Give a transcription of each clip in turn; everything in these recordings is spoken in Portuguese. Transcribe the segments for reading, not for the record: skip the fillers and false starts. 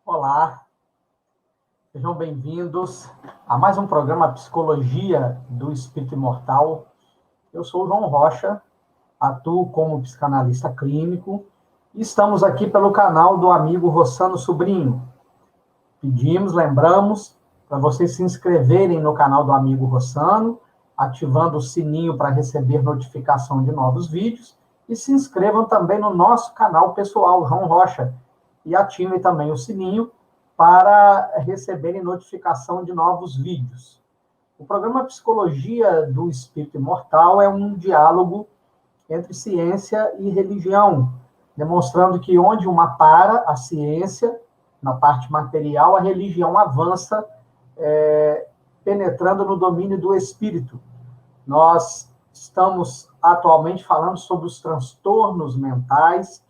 Olá, sejam bem-vindos a mais um programa Psicologia do Espírito Imortal. Eu sou o João Rocha, atuo como psicanalista clínico e estamos aqui pelo canal do amigo Rossano Sobrinho. Lembramos para vocês se inscreverem no canal do amigo Rossano, ativando o sininho para receber notificação de novos vídeos e se inscrevam também no nosso canal pessoal, João Rocha, e ativem também o sininho para receberem notificação de novos vídeos. O programa Psicologia do Espírito Imortal é um diálogo entre ciência e religião, demonstrando que onde uma para, a ciência, na parte material, a religião avança, penetrando no domínio do espírito. Nós estamos atualmente falando sobre os transtornos mentais,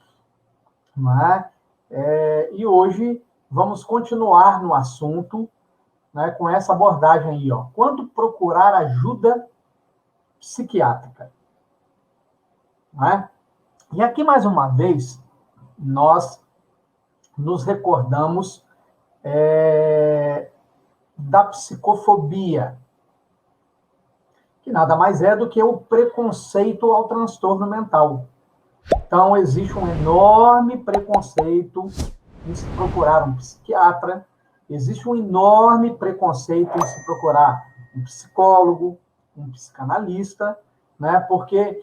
não é? E hoje vamos continuar no assunto, né, com essa abordagem aí, ó. Quando procurar ajuda psiquiátrica. Não é? E aqui, mais uma vez, nós nos recordamos da psicofobia, que nada mais é do que o preconceito ao transtorno mental. Então, existe um enorme preconceito em se procurar um psiquiatra, existe um enorme preconceito em se procurar um psicólogo, um psicanalista, né? Porque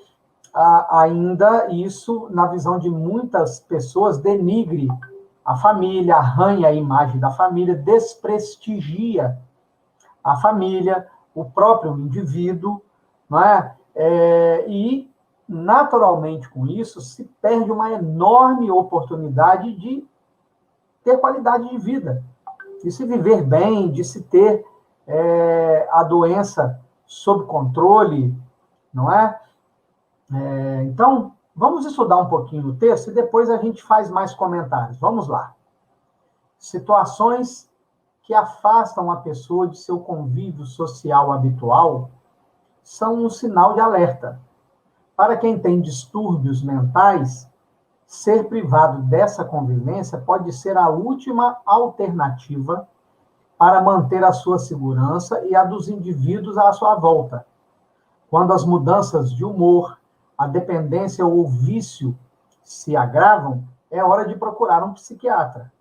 ainda isso, na visão de muitas pessoas, denigre a família, arranha a imagem da família, desprestigia a família, o próprio indivíduo, não é? E, naturalmente, com isso, se perde uma enorme oportunidade de ter qualidade de vida, de se viver bem, de se ter a doença sob controle, não é? Então, vamos estudar um pouquinho o texto e depois a gente faz mais comentários. Vamos lá. Situações que afastam a pessoa de seu convívio social habitual são um sinal de alerta. Para quem tem distúrbios mentais, ser privado dessa convivência pode ser a última alternativa para manter a sua segurança e a dos indivíduos à sua volta. Quando as mudanças de humor, a dependência ou o vício se agravam, é hora de procurar um psiquiatra.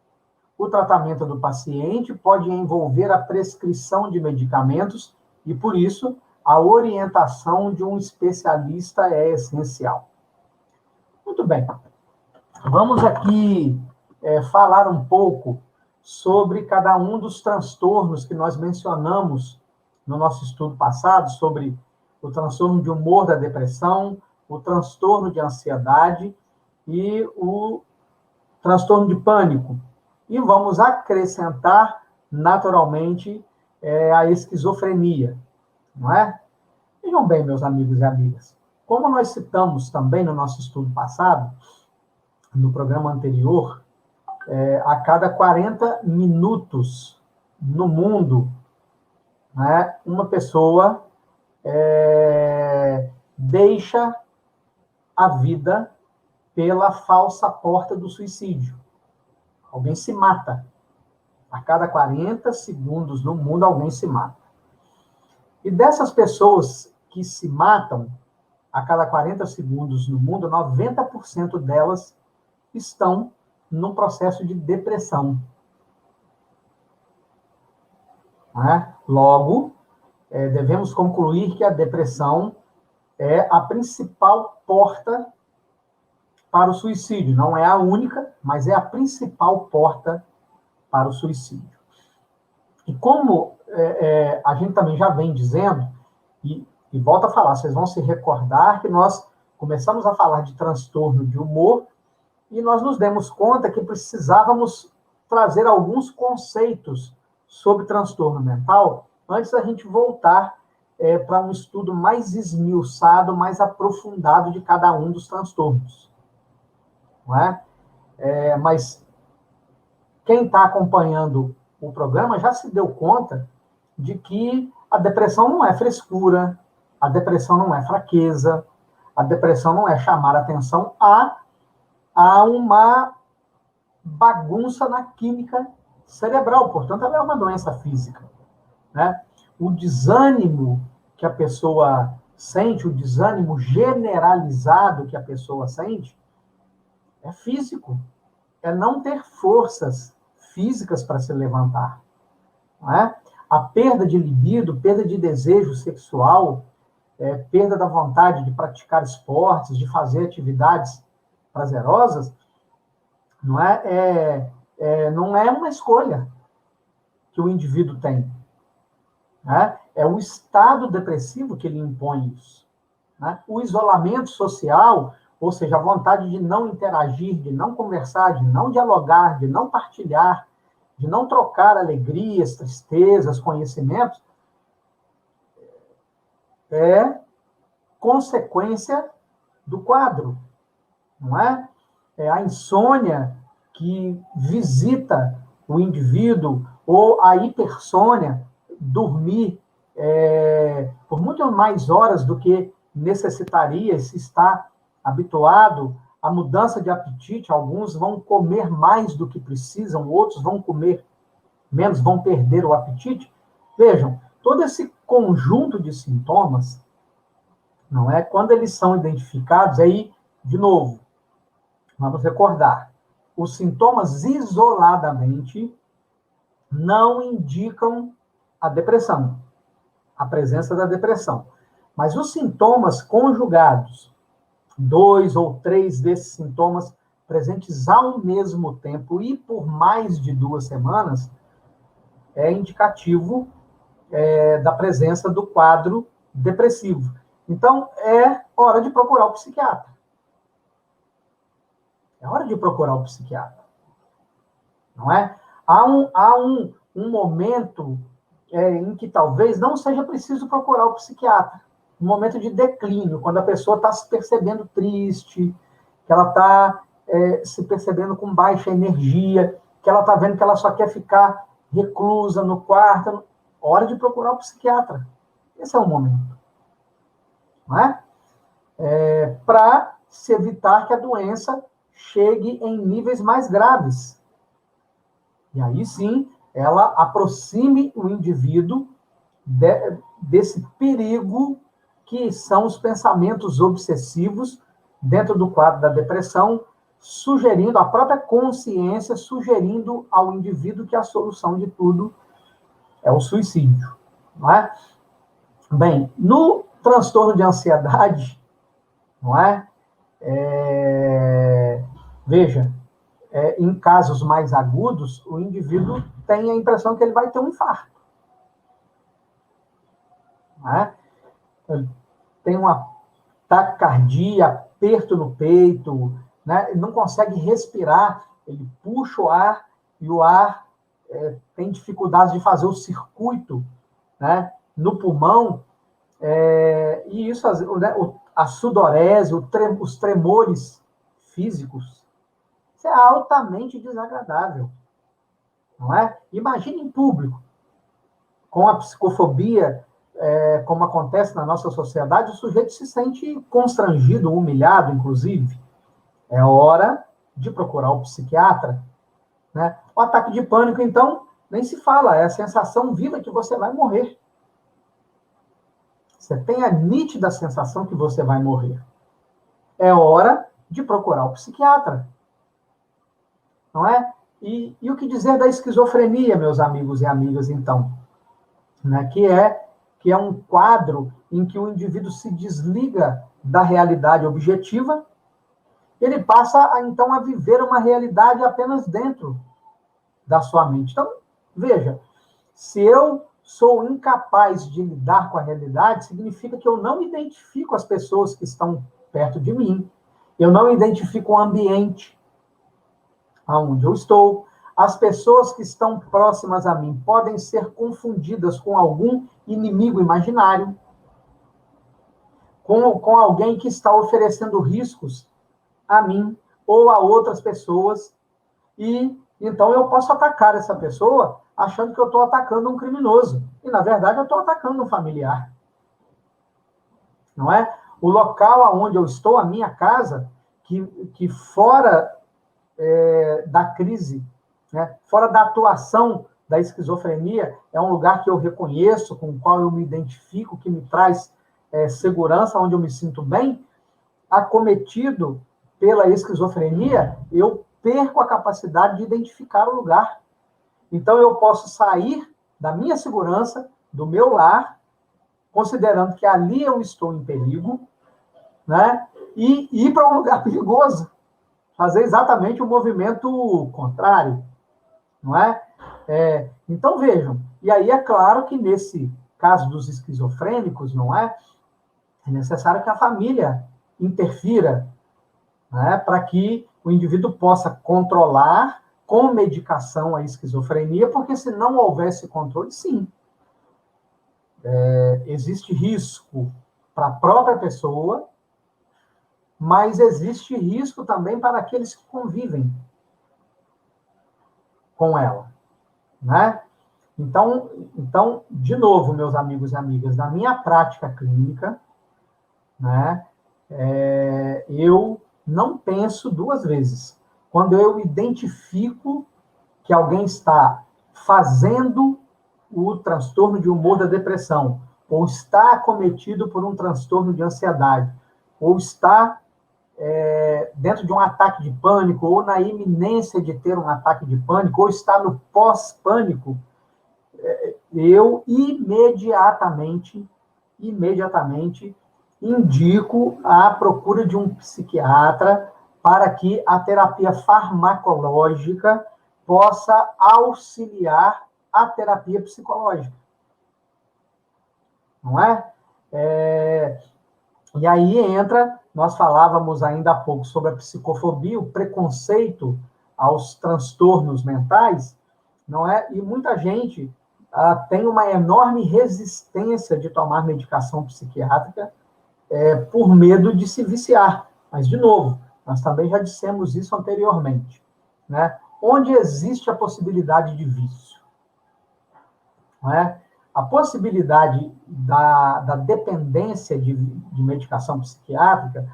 O tratamento do paciente pode envolver a prescrição de medicamentos e, por isso, a orientação de um especialista é essencial. Muito bem. Vamos aqui falar um pouco sobre cada um dos transtornos que nós mencionamos no nosso estudo passado, sobre o transtorno de humor da depressão, o transtorno de ansiedade e o transtorno de pânico. E vamos acrescentar, naturalmente, a esquizofrenia, não é? Vejam bem, meus amigos e amigas, como nós citamos também no nosso estudo passado, no programa anterior, a cada 40 minutos no mundo, né, uma pessoa deixa a vida pela falsa porta do suicídio. Alguém se mata. A cada 40 segundos no mundo, alguém se mata. E dessas pessoas que se matam, a cada 40 segundos no mundo, 90% delas estão num processo de depressão. Logo, devemos concluir que a depressão é a principal porta para o suicídio. Não é a única, mas é a principal porta para o suicídio. E como a gente também já vem dizendo, e volto a falar, vocês vão se recordar que nós começamos a falar de transtorno de humor e nós nos demos conta que precisávamos trazer alguns conceitos sobre transtorno mental antes da gente voltar para um estudo mais esmiuçado, mais aprofundado de cada um dos transtornos. Não é? Mas quem está acompanhando o programa já se deu conta de que A depressão não é frescura, a depressão não é fraqueza, a depressão não é chamar atenção a uma bagunça na química cerebral, portanto, ela é uma doença física, né? O desânimo que a pessoa sente, o desânimo generalizado que a pessoa sente, é físico, é não ter forças físicas para se levantar, não é? A perda de libido, perda de desejo sexual, perda da vontade de praticar esportes, de fazer atividades prazerosas, não é uma escolha que o indivíduo tem, né? É o estado depressivo que lhe impõe isso, né? O isolamento social, ou seja, a vontade de não interagir, de não conversar, de não dialogar, de não partilhar, de não trocar alegrias, tristezas, conhecimentos, é consequência do quadro, não é? É a insônia que visita o indivíduo, ou a hipersônia, dormir por muito mais horas do que necessitaria se está habituado, a mudança de apetite, alguns vão comer mais do que precisam, outros vão comer menos, vão perder o apetite. Vejam, todo esse conjunto de sintomas, não é? Quando eles são identificados, aí, de novo, vamos recordar, os sintomas isoladamente não indicam a depressão, a presença da depressão. Mas os sintomas conjugados, 2 ou 3 desses sintomas presentes ao mesmo tempo e por mais de 2 semanas, é indicativo da presença do quadro depressivo. Então, é hora de procurar o psiquiatra. É hora de procurar o psiquiatra. Não é? Há um momento em que talvez não seja preciso procurar o psiquiatra. Um momento de declínio, quando a pessoa está se percebendo triste, que ela está se percebendo com baixa energia, que ela está vendo que ela só quer ficar reclusa no quarto. Hora de procurar o psiquiatra. Esse é o momento. Não é? Para se evitar que a doença chegue em níveis mais graves. E aí sim, ela aproxime o indivíduo desse perigo que são os pensamentos obsessivos dentro do quadro da depressão, sugerindo a própria consciência, sugerindo ao indivíduo que a solução de tudo é o suicídio. Não é? Bem, no transtorno de ansiedade, não é? Veja, em casos mais agudos, o indivíduo tem a impressão que ele vai ter um infarto. Não é? Ele tem uma taquicardia, aperto no peito, né? Ele não consegue respirar, ele puxa o ar e o ar tem dificuldade de fazer o circuito, né, no pulmão, e isso, a sudorese, os tremores físicos, isso é altamente desagradável, não é? Imagine em público, com a psicofobia, como acontece na nossa sociedade, o sujeito se sente constrangido, humilhado, inclusive. É hora de procurar o psiquiatra, né? O ataque de pânico, então, nem se fala, é a sensação viva que você vai morrer. Você tem a nítida sensação que você vai morrer. É hora de procurar o psiquiatra. Não é? E o que dizer da esquizofrenia, meus amigos e amigas, então? Né? Que é um quadro em que o indivíduo se desliga da realidade objetiva, ele passa, então, a viver uma realidade apenas dentro da sua mente. Então, veja, se eu sou incapaz de lidar com a realidade, significa que eu não identifico as pessoas que estão perto de mim, eu não identifico o ambiente onde eu estou, as pessoas que estão próximas a mim podem ser confundidas com algum inimigo imaginário, com alguém que está oferecendo riscos a mim ou a outras pessoas, e então eu posso atacar essa pessoa achando que eu estou atacando um criminoso. E, na verdade, eu estou atacando um familiar. Não é? O local onde eu estou, a minha casa, que fora da crise, né, fora da atuação da esquizofrenia, é um lugar que eu reconheço, com o qual eu me identifico, que me traz segurança, onde eu me sinto bem, acometido pela esquizofrenia, eu perco a capacidade de identificar o lugar. Então, eu posso sair da minha segurança, do meu lar, considerando que ali eu estou em perigo, né? E ir para um lugar perigoso, fazer exatamente o movimento contrário, não é? Então, vejam, e aí é claro que nesse caso dos esquizofrênicos, não é? É necessário que a família interfira, né, para que o indivíduo possa controlar com medicação a esquizofrenia, porque se não houvesse controle, sim, existe risco para a própria pessoa, mas existe risco também para aqueles que convivem com ela, né? Então, de novo, meus amigos e amigas, na minha prática clínica, né, eu não penso duas vezes. Quando eu identifico que alguém está fazendo o transtorno de humor da depressão, ou está acometido por um transtorno de ansiedade, ou está dentro de um ataque de pânico, ou na iminência de ter um ataque de pânico, ou está no pós-pânico, eu imediatamente indico a procura de um psiquiatra para que a terapia farmacológica possa auxiliar a terapia psicológica. Não é? E aí entra, nós falávamos ainda há pouco sobre a psicofobia, o preconceito aos transtornos mentais, não é? E muita gente tem uma enorme resistência de tomar medicação psiquiátrica por medo de se viciar. Mas, de novo, nós também já dissemos isso anteriormente, né? Onde existe a possibilidade de vício, não é? A possibilidade da dependência de medicação psiquiátrica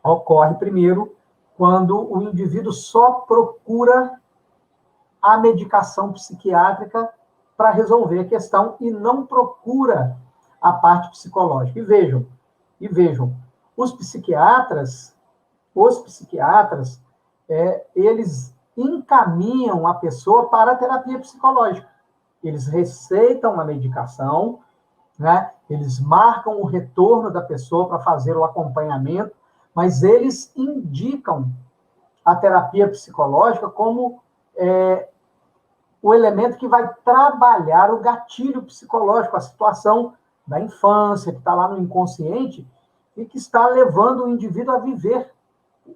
ocorre, primeiro, quando o indivíduo só procura a medicação psiquiátrica para resolver a questão e não procura a parte psicológica. E vejam, os psiquiatras, eles encaminham a pessoa para a terapia psicológica. Eles receitam a medicação, né? Eles marcam o retorno da pessoa para fazer o acompanhamento, mas eles indicam a terapia psicológica como o elemento que vai trabalhar o gatilho psicológico, a situação da infância, que está lá no inconsciente, e que está levando o indivíduo a viver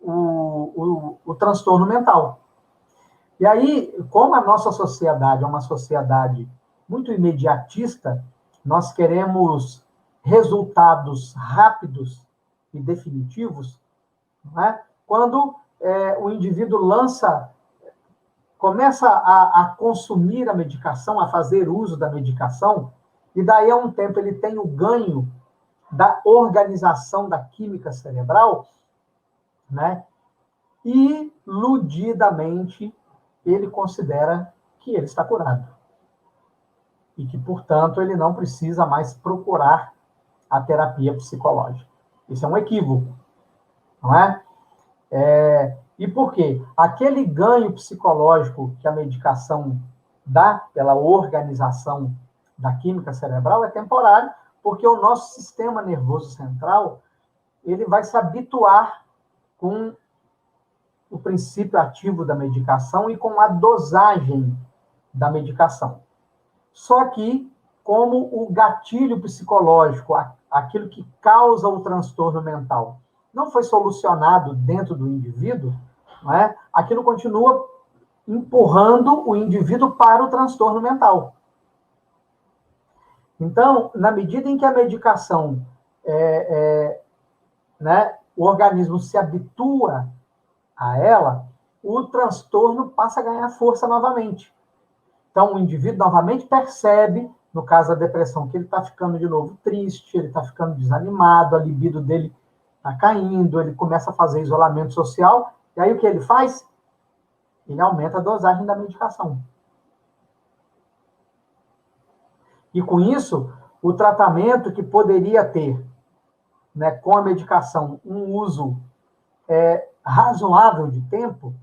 o transtorno mental. E aí, como a nossa sociedade é uma sociedade muito imediatista, nós queremos resultados rápidos e definitivos, não é? Quando o indivíduo começa a consumir a medicação, a fazer uso da medicação, e daí a um tempo ele tem o ganho da organização da química cerebral, né? Iludidamente, ele considera que ele está curado. E que, portanto, ele não precisa mais procurar a terapia psicológica. Isso é um equívoco, não é? E por quê? Aquele ganho psicológico que a medicação dá pela organização da química cerebral é temporário, porque o nosso sistema nervoso central ele vai se habituar com o princípio ativo da medicação e com a dosagem da medicação. Só que, como o gatilho psicológico, aquilo que causa o transtorno mental, não foi solucionado dentro do indivíduo, não é? Aquilo continua empurrando o indivíduo para o transtorno mental. Então, na medida em que a medicação, o organismo se habitua a ela, o transtorno passa a ganhar força novamente. Então, o indivíduo novamente percebe no caso da depressão, que ele está ficando de novo triste, ele está ficando desanimado, a libido dele está caindo, ele começa a fazer isolamento social, e aí o que ele faz? Ele aumenta a dosagem da medicação. E com isso, o tratamento que poderia ter, né, com a medicação, um uso razoável de tempo,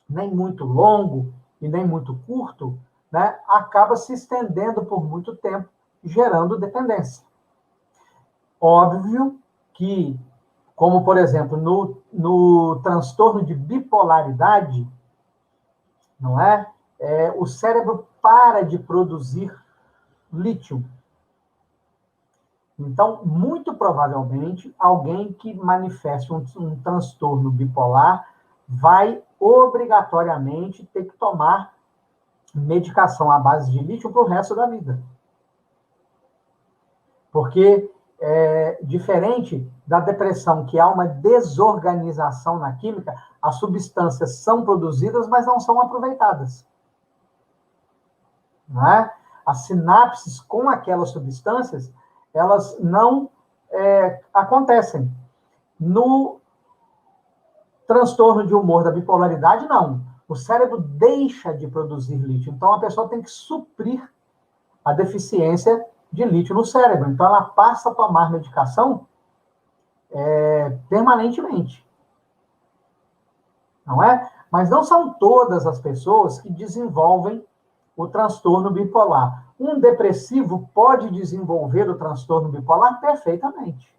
nem muito longo e nem muito curto, né, acaba se estendendo por muito tempo, gerando dependência. Óbvio que, como por exemplo, no transtorno de bipolaridade, não é? O cérebro para de produzir lítio. Então, muito provavelmente, alguém que manifeste um transtorno bipolar vai obrigatoriamente ter que tomar medicação à base de lítio para o resto da vida. Porque, diferente da depressão, que há uma desorganização na química, as substâncias são produzidas, mas não são aproveitadas. Não é? As sinapses com aquelas substâncias, elas não acontecem. No transtorno de humor da bipolaridade, não. O cérebro deixa de produzir lítio. Então, a pessoa tem que suprir a deficiência de lítio no cérebro. Então, ela passa a tomar medicação permanentemente. Não é? Mas não são todas as pessoas que desenvolvem o transtorno bipolar. Um depressivo pode desenvolver o transtorno bipolar perfeitamente.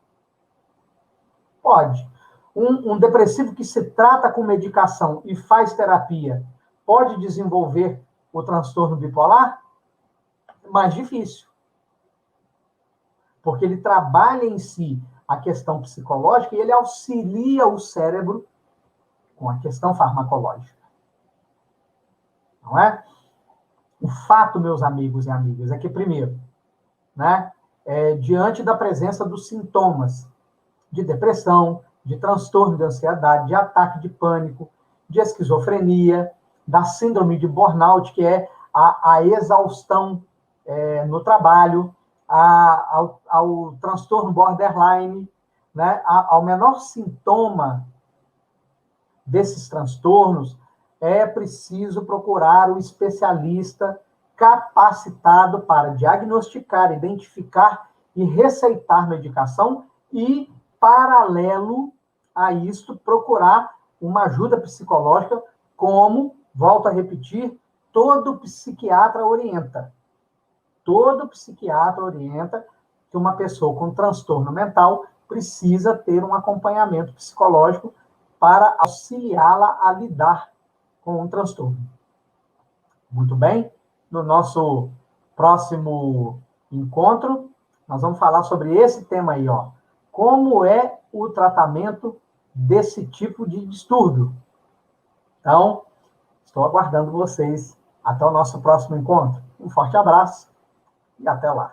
Pode. Um depressivo que se trata com medicação e faz terapia pode desenvolver o transtorno bipolar? Mais difícil. Porque ele trabalha em si a questão psicológica e ele auxilia o cérebro com a questão farmacológica. Não é? O fato, meus amigos e amigas, é que, primeiro, né, diante da presença dos sintomas de depressão, de transtorno de ansiedade, de ataque de pânico, de esquizofrenia, da síndrome de burnout, que é a exaustão no trabalho, ao transtorno borderline, né, ao menor sintoma desses transtornos, é preciso procurar um especialista capacitado para diagnosticar, identificar e receitar medicação e, paralelo a isto, procurar uma ajuda psicológica, como, volto a repetir, todo psiquiatra orienta. Todo psiquiatra orienta que uma pessoa com transtorno mental precisa ter um acompanhamento psicológico para auxiliá-la a lidar com um transtorno. Muito bem? No nosso próximo encontro, nós vamos falar sobre esse tema aí, ó. Como é o tratamento desse tipo de distúrbio? Então, estou aguardando vocês. Até o nosso próximo encontro. Um forte abraço e até lá.